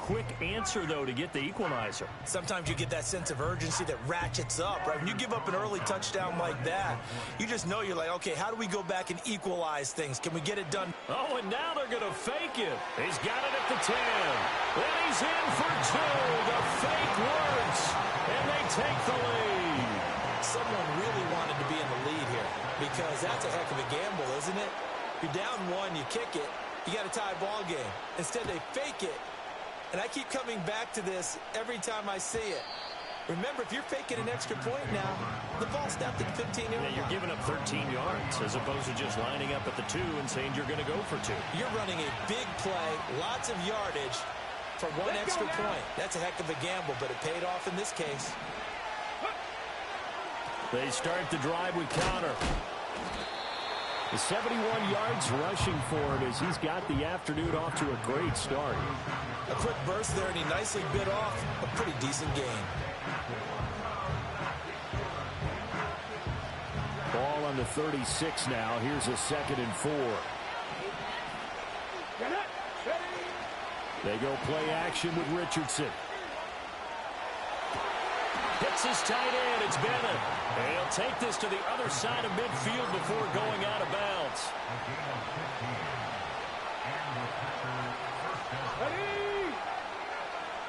quick answer, though, to get the equalizer. Sometimes you get that sense of urgency that ratchets up, right? When you give up an early touchdown like that, you just know you're like, okay, how do we go back and equalize things? Can we get it done? Oh, and now they're going to fake it. He's got it at the 10. And he's in for 2. The fake works, and they take the lead. Someone really wanted to be in the lead here because that's a heck of a gamble, isn't it? You're down 1, you kick it, you got a tie ball game. Instead, they fake it. And I keep coming back to this every time I see it. Remember, if you're faking an extra point now, the ball snapped at the 15-yard line. You're giving up 13 yards as opposed to just lining up at the 2 and saying you're going to go for 2. You're running a big play, lots of yardage for 1 extra point. That's a heck of a gamble, but it paid off in this case. They start the drive with Connor. The 71 yards rushing for him as he's got the afternoon off to a great start. A quick burst there, and he nicely bit off a pretty decent gain. Ball on the 36 now. Here's a 2nd and 4. They go play action with Richardson. Hits his tight end. It's Bennett. And he'll take this to the other side of midfield before going out of bounds.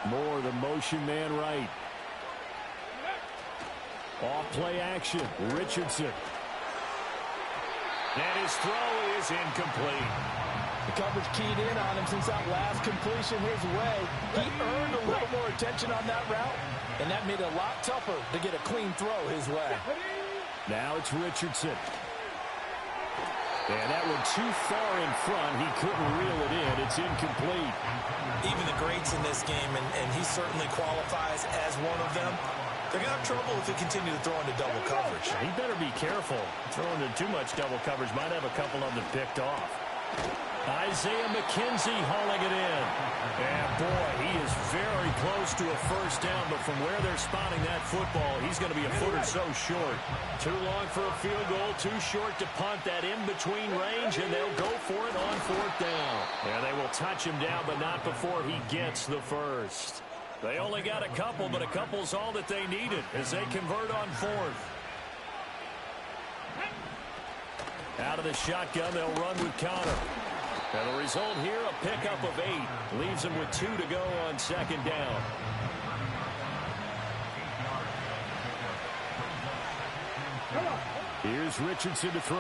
Moore, the motion man right. Off play action. Richardson. And his throw is incomplete. The coverage keyed in on him since that last completion his way. He earned a little more attention on that route, and that made it a lot tougher to get a clean throw his way. Now it's Richardson. And that one too far in front. He couldn't reel it in. It's incomplete. Even the greats in this game, and he certainly qualifies as one of them, they're going to have trouble if they continue to throw into double coverage. He better be careful. Throwing into too much double coverage might have a couple of them picked off. Isaiah McKenzie hauling it in. And, boy, he is very close to a first down, but from where they're spotting that football, he's going to be a foot or so short. Too long for a field goal, too short to punt that in-between range, and they'll go for it on 4th down. And they will touch him down, but not before he gets the first. They only got a couple, but a couple's all that they needed as they convert on 4th. Out of the shotgun, they'll run with Connor. And the result here, a pickup of 8. Leaves them with 2 to go on 2nd down. Here's Richardson to throw.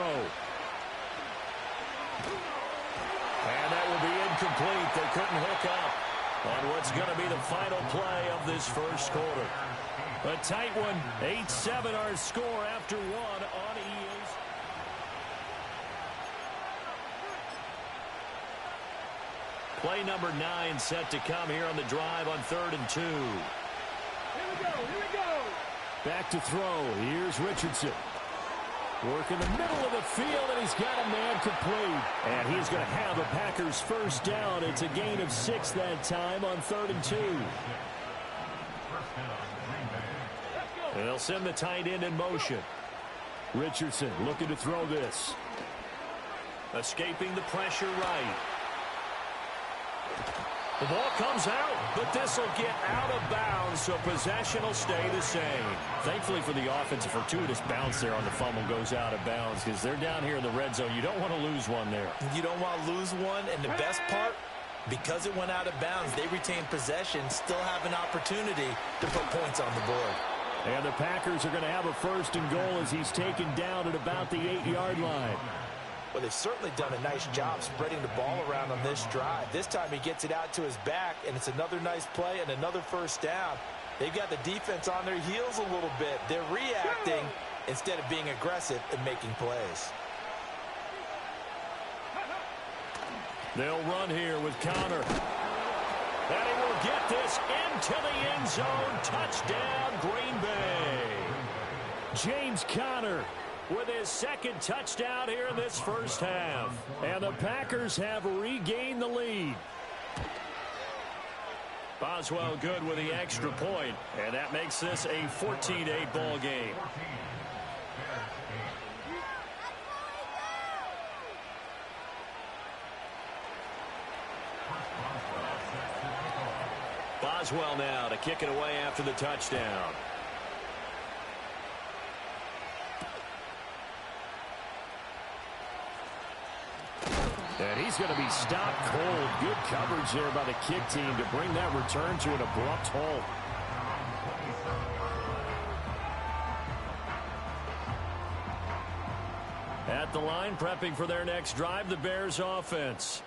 And that will be incomplete. They couldn't hook up on what's going to be the final play of this first quarter. A tight one, 8-7 our score after 1 on EA's. Play number 9 set to come here on the drive on 3rd and 2. Here we go. Back to throw. Here's Richardson. Work in the middle of the field, and he's got a man complete. And he's going to have a Packers first down. It's a gain of 6 that time on 3rd and 2. And they'll send the tight end in motion. Richardson looking to throw this. Escaping the pressure right. The ball comes out, but this will get out of bounds, so possession will stay the same. Thankfully for the offense, a fortuitous bounce there on the fumble goes out of bounds because they're down here in the red zone. You don't want to lose one there. You don't want to lose one, and the best part, because it went out of bounds, they retain possession, still have an opportunity to put points on the board. And the Packers are going to have a 1st and goal as he's taken down at about the 8-yard line. Well, they've certainly done a nice job spreading the ball around on this drive. This time he gets it out to his back, and it's another nice play and another first down. They've got the defense on their heels a little bit. They're reacting instead of being aggressive and making plays. They'll run here with Connor. And he will get this into the end zone. Touchdown, Green Bay. James Conner with his 2nd touchdown here in this first half. And the Packers have regained the lead. Boswell good with the extra point, and that makes this a 14-8 ball game. Boswell now to kick it away after the touchdown. And he's going to be stopped cold. Good coverage there by the kick team to bring that return to an abrupt halt. At the line, prepping for their next drive, the Bears offense.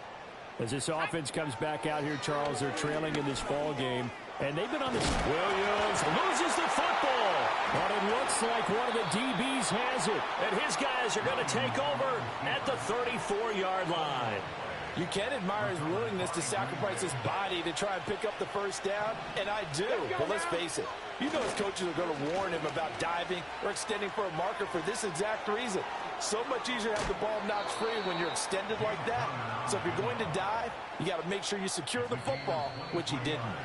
As this offense comes back out here, Charles, they're trailing in this ball game. And they've been on this. Williams loses the football. But it looks like one of the DBs has it. And his guys are going to take over at the 34-yard line. You can admire his willingness to sacrifice his body to try and pick up the first down, and I do. But let's face it, you know his coaches are going to warn him about diving or extending for a marker for this exact reason. So much easier to have the ball knocked free when you're extended like that. So if you're going to dive, you got to make sure you secure the football, which he didn't.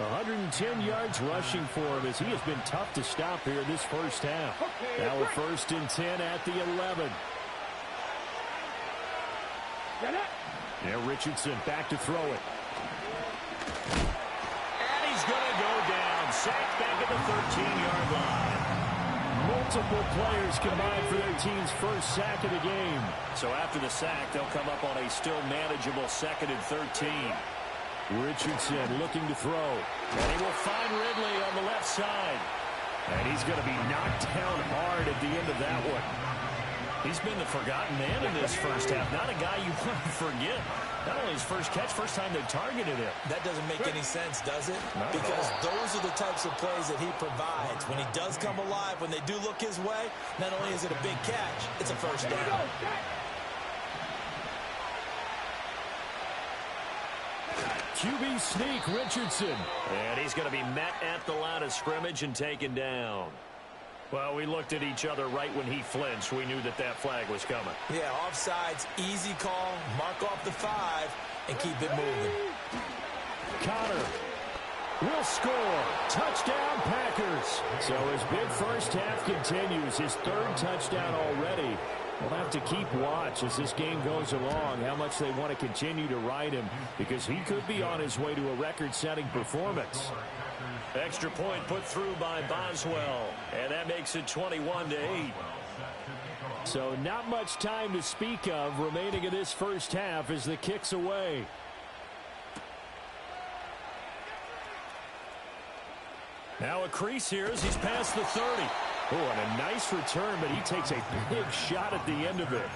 110 yards rushing for him as he has been tough to stop here this first half. Now we're 1st and 10 at the 11. Now Richardson back to throw it. And he's going to go down. Sacked back at the 13-yard line. Multiple players combined for their team's first sack of the game. So after the sack, they'll come up on a still manageable 2nd and 13. Richardson looking to throw. And he will find Ridley on the left side. And he's going to be knocked down hard at the end of that one. He's been the forgotten man in this first half. Not a guy you want to forget. Not only his first catch, first time they targeted him. That doesn't make any sense, does it? Because those are the types of plays that he provides. When he does come alive, when they do look his way, not only is it a big catch, it's a first down. QB sneak, Richardson. And he's going to be met at the line of scrimmage and taken down. Well, we looked at each other right when he flinched. We knew that that flag was coming. Yeah, offsides, easy call, mark off the 5, and keep it moving. Connor will score. Touchdown, Packers. So his big first half continues. His 3rd touchdown already. We'll have to keep watch as this game goes along, how much they want to continue to ride him, because he could be on his way to a record-setting performance. Extra point put through by Boswell, and that makes it 21-8. So not much time to speak of remaining in this first half as the kick's away. Now a crease here as he's past the 30. Oh, and a nice return, but he takes a big shot at the end of it.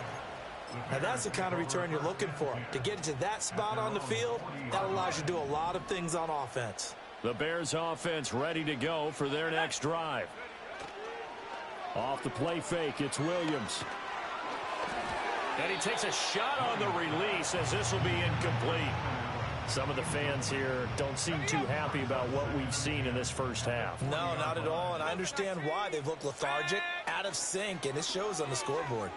Now that's the kind of return you're looking for. To get into that spot on the field, that allows you to do a lot of things on offense. The Bears offense ready to go for their next drive. Off the play fake, it's Williams. And he takes a shot on the release as this will be incomplete. Some of the fans here don't seem too happy about what we've seen in this first half. No, not at all, and I understand why. They've looked lethargic, out of sync, and it shows on the scoreboard.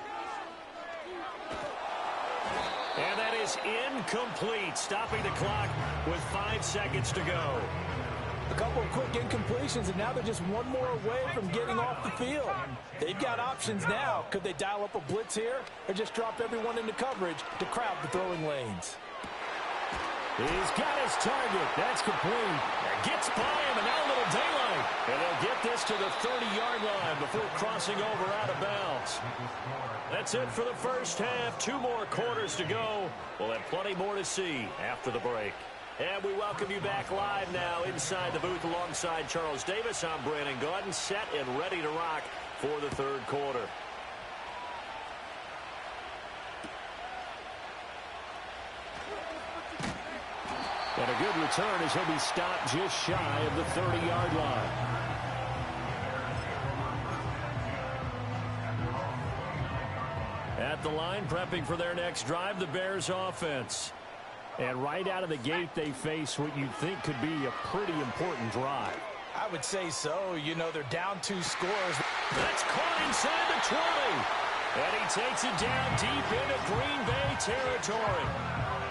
And that is incomplete, stopping the clock with 5 seconds to go. A couple of quick incompletions, and now they're just one more away from getting off the field. They've got options now. Could they dial up a blitz here or just drop everyone into coverage to crowd the throwing lanes? He's got his target. That's complete. Gets by him, and now a little daylight. And they'll get this to the 30-yard line before crossing over out of bounds. That's it for the first half. 2 more quarters to go. We'll have plenty more to see after the break. And we welcome you back live now inside the booth alongside Charles Davis. I'm Brandon Gaudin, set and ready to rock for the 3rd quarter. And a good return as he'll be stopped just shy of the 30-yard line. At the line, prepping for their next drive, the Bears offense. And right out of the gate, they face what you'd think could be a pretty important drive. I would say so. You know, they're down 2 scores. That's caught inside the 20. And he takes it down deep into Green Bay territory.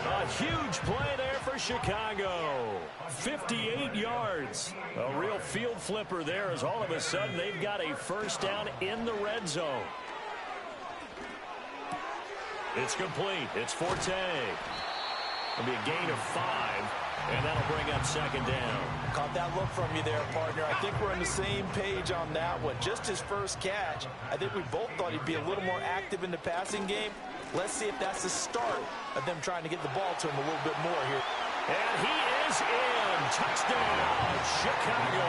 A huge play there for Chicago. 58 yards. A real field flipper there as all of a sudden they've got a first down in the red zone. It's complete. It's Forte. It'll be a gain of 5. And that'll bring up second down. Caught that look from you there, partner. I think we're on the same page on that one. Just his first catch. I think we both thought he'd be a little more active in the passing game. Let's see if that's the start of them trying to get the ball to him a little bit more here. And he is in. Touchdown, Chicago.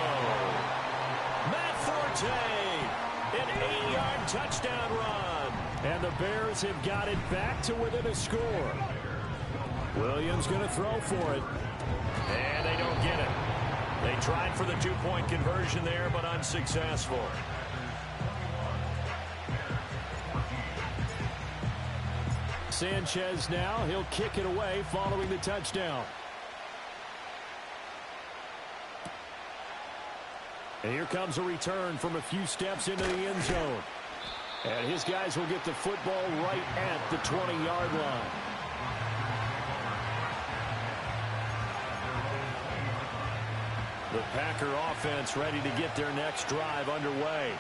Matt Forte, an 8-yard touchdown run. And the Bears have got it back to within a score. Williams going to throw for it. And they don't get it. They tried for the two-point conversion there, but unsuccessful. Sanchez now. He'll kick it away following the touchdown. And here comes a return from a few steps into the end zone. And his guys will get the football right at the 20-yard line. The Packer offense ready to get their next drive underway.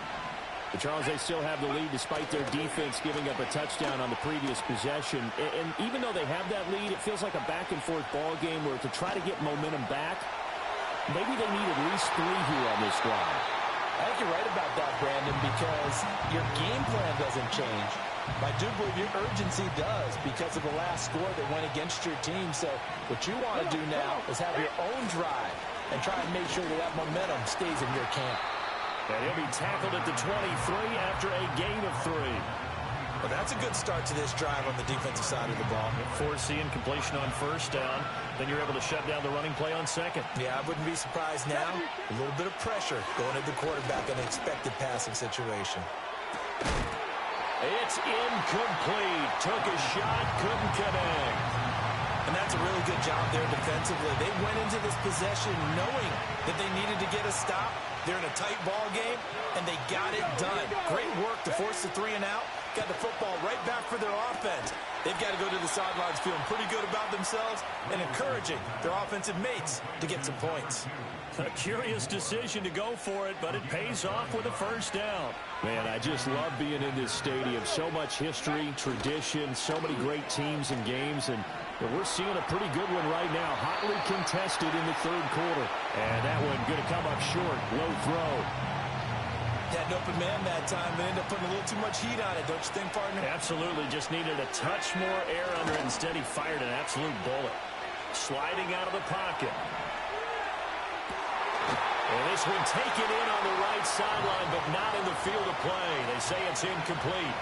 But Charles, they still have the lead despite their defense giving up a touchdown on the previous possession. And even though they have that lead, it feels like a back-and-forth ball game where to try to get momentum back, maybe they need at least 3 here on this drive. I think you're right about that, Brandon, because your game plan doesn't change. I do believe your urgency does because of the last score that went against your team. So what you want to do now is have your own drive and try and make sure that that momentum stays in your camp. And he'll be tackled at the 23 after a gain of 3. Well, that's a good start to this drive on the defensive side of the ball. Forcing completion on first down. Then you're able to shut down the running play on second. Yeah, I wouldn't be surprised now. A little bit of pressure going at the quarterback in an expected passing situation. It's incomplete. Took a shot, couldn't connect. And that's a really good job there defensively. They went into this possession knowing that they needed to get a stop. They're in a tight ball game, and they got it done. Great work to force the 3 and out. Got the football right back for their offense. They've got to go to the sidelines feeling pretty good about themselves and encouraging their offensive mates to get some points. A curious decision to go for it, but it pays off with a first down. Man, I just love being in this stadium. So much history, tradition, so many great teams and games, and we're seeing a pretty good one right now. Hotly contested in the third quarter. And that one going to come up short. Low throw. Had an open man that time, but ended up putting a little too much heat on it, don't you think, partner? Absolutely. Just needed a touch more air under it. Instead, he fired an absolute bullet. Sliding out of the pocket. And this one taken in on the right sideline, but not in the field of play. They say it's incomplete.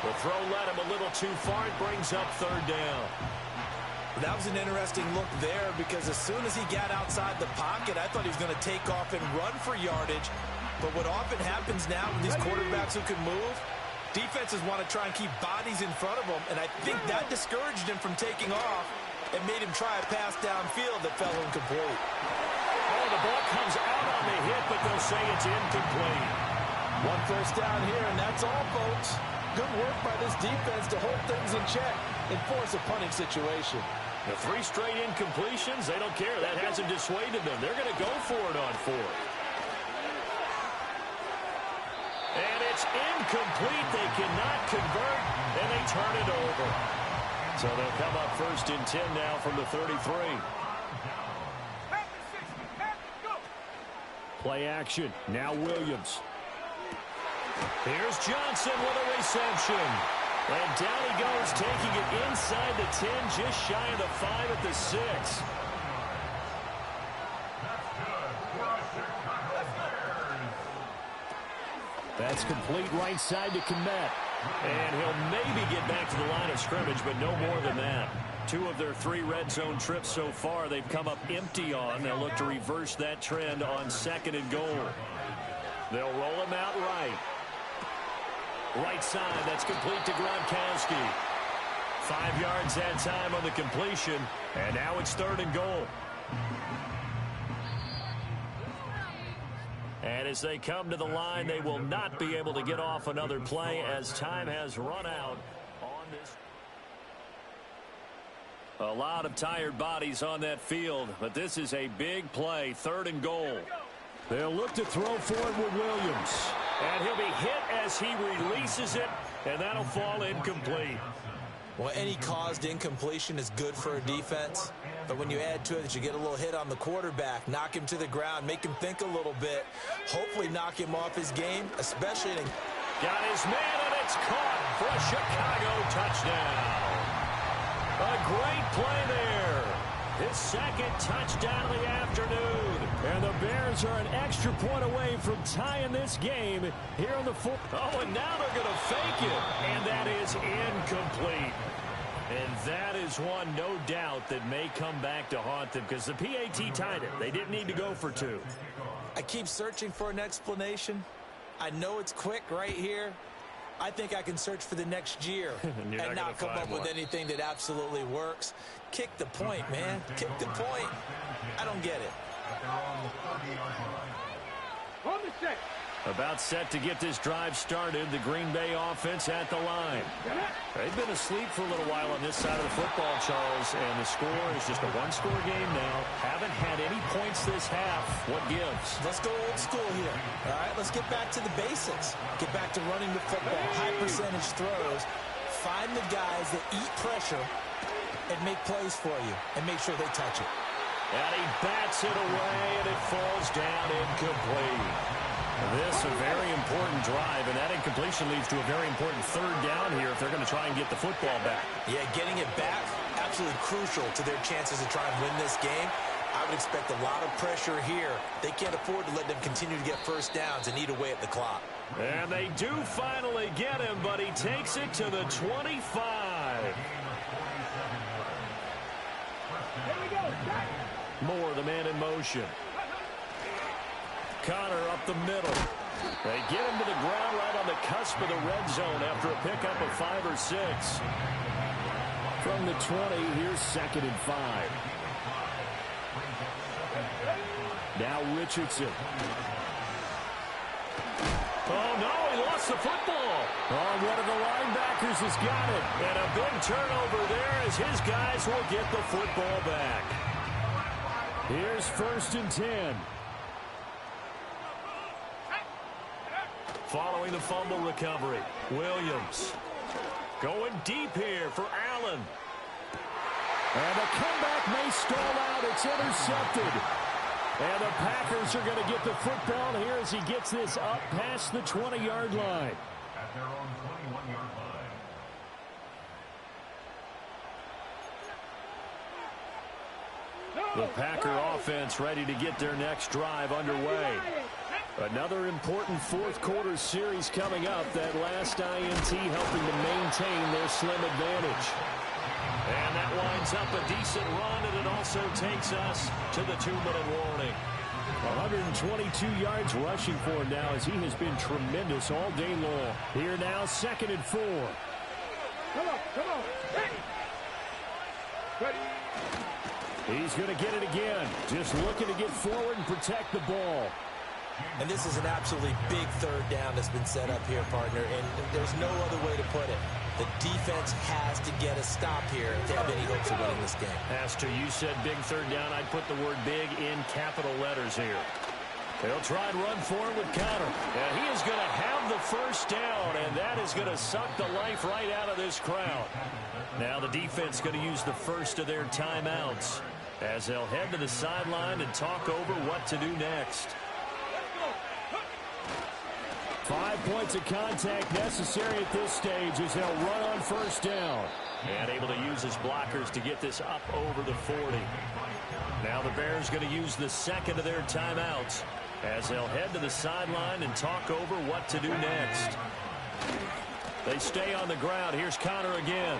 The throw led him a little too far. It brings up third down. That was an interesting look there because as soon as he got outside the pocket, I thought he was going to take off and run for yardage. But what often happens now with these quarterbacks who can move, defenses want to try and keep bodies in front of them, and I think that discouraged him from taking off and made him try a pass downfield that fell incomplete. Oh, the ball comes out on the hit, but they'll say it's incomplete. 1 first down here, and that's all, folks. Good work by this defense to hold things in check and force a punting situation. The 3 straight incompletions, they don't care. That hasn't dissuaded them. They're going to go for it on 4th. And it's incomplete. They cannot convert, and they turn it over. So they'll come up first and 10 now from the 33. Play action. Now Williams. Here's Johnson with a reception. And down he goes, taking it inside the 10, just shy of the 5 at the 6. That's complete right side to Komet. And he'll maybe get back to the line of scrimmage, but no more than that. 2 of their 3 red zone trips so far, they've come up empty on. They'll look to reverse that trend on 2nd and goal. They'll roll him out right. Right side, that's complete to Gronkowski. 5 yards that time on the completion, and now it's 3rd and goal. And as they come to the line, they will not be able to get off another play as time has run out on this. A lot of tired bodies on that field, but this is a big play, 3rd and goal. They'll look to throw for it with Williams. And he'll be hit as he releases it, and that'll fall incomplete. Well, any caused incompletion is good for a defense. But when you add to it that you get a little hit on the quarterback, knock him to the ground, make him think a little bit, hopefully knock him off his game, especially in... Got his man, and it's caught for a Chicago touchdown. A great play there. His second touchdown of the afternoon. And the Bears are an extra point away from tying this game here on the fourth. Oh, and now they're going to fake it. And that is incomplete. And that is one, no doubt, that may come back to haunt them because the PAT tied it. They didn't need to go for two. I keep searching for an explanation. I know it's quick right here. I think I can search for the next year and not come up with anything that absolutely works. Kick the point, man. Kick the point. I don't get it. About set to get this drive started, the Green Bay offense at the line. They've been asleep for a little while on this side of the football, Charles, and the score is just a one-score game now. Haven't had any points this half. What gives? Let's go old school here. All right, let's get back to the basics. Get back to running the football, high percentage throws. Find the guys that eat pressure and make plays for you and make sure they touch it. And he bats it away, and it falls down incomplete. This a very important drive, and that incompletion leads to a very important third down here if they're going to try and get the football back. Yeah, getting it back, absolutely crucial to their chances to try and win this game. I would expect a lot of pressure here. They can't afford to let them continue to get first downs and eat away at the clock. And they do finally get him, but he takes it to the 25. Here we go, Moore, the man in motion. Connor up the middle. They get him to the ground right on the cusp of the red zone after a pickup of 5 or 6. From the 20, here's 2nd and 5. Now Richardson. Oh, no, he lost the football. Oh, one of the linebackers has got it. And a big turnover there as his guys will get the football back. Here's 1st and 10. Following the fumble recovery, Williams going deep here for Allen. And the comeback may stall out. It's intercepted. And the Packers are going to get the football here as he gets this up past the 20-yard line. At their own 21-yard line. The Packer offense ready to get their next drive underway. Another important fourth-quarter series coming up. That last INT helping to maintain their slim advantage. And that winds up a decent run, and it also takes us to the 2-minute warning. 122 yards rushing for him now as he has been tremendous all day long. Here now, 2nd and 4. Come on. Ready. He's going to get it again. Just looking to get forward and protect the ball. And this is an absolutely big third down that's been set up here, partner, and there's no other way to put it. The defense has to get a stop here if they have any hopes of winning this game. Has to. You said big third down. I'd put the word big in capital letters here. They'll try and run forward with Connor. And he is going to have the first down, and that is going to suck the life right out of this crowd. Now the defense going to use the first of their timeouts as they'll head to the sideline and talk over what to do next. 5 points of contact necessary at this stage as they'll run on first down. And able to use his blockers to get this up over the 40. Now the Bears going to use the second of their timeouts as they'll head to the sideline and talk over what to do next. They stay on the ground. Here's Connor again.